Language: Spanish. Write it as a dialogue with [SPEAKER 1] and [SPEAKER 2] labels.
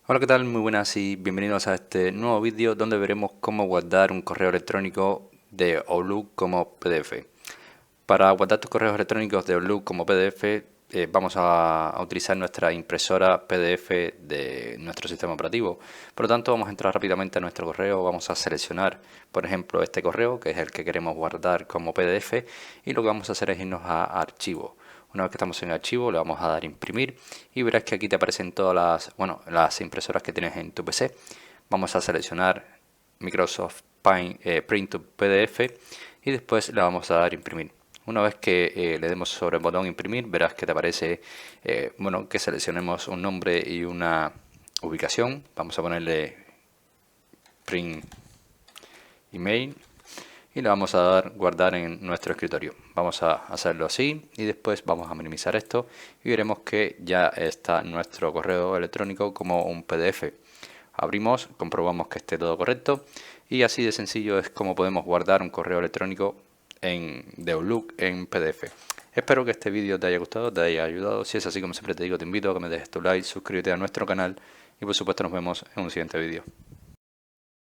[SPEAKER 1] Hola, ¿qué tal? Muy buenas y bienvenidos a este nuevo vídeo donde veremos cómo guardar un correo electrónico de Outlook como PDF. Para guardar tus correos electrónicos de Outlook como PDF vamos a utilizar nuestra impresora PDF de nuestro sistema operativo. Por lo tanto, vamos a entrar rápidamente a nuestro correo, vamos a seleccionar, por ejemplo, este correo que es el que queremos guardar como PDF y lo que vamos a hacer es irnos a Archivo. Una vez que estamos en archivo, le vamos a dar imprimir y verás que aquí te aparecen todas las impresoras que tienes en tu PC. Vamos a seleccionar Microsoft Print to PDF y después le vamos a dar imprimir. Una vez que le demos sobre el botón imprimir, verás que te aparece que seleccionemos un nombre y una ubicación. Vamos a ponerle print email y le vamos a dar guardar en nuestro escritorio. Vamos a hacerlo así y después vamos a minimizar esto y veremos que ya está nuestro correo electrónico como un PDF. Abrimos, comprobamos que esté todo correcto y así de sencillo es como podemos guardar un correo electrónico de Outlook en PDF. Espero que este vídeo te haya gustado, te haya ayudado. Si es así, como siempre te digo, te invito a que me dejes tu like, suscríbete a nuestro canal y por supuesto nos vemos en un siguiente vídeo.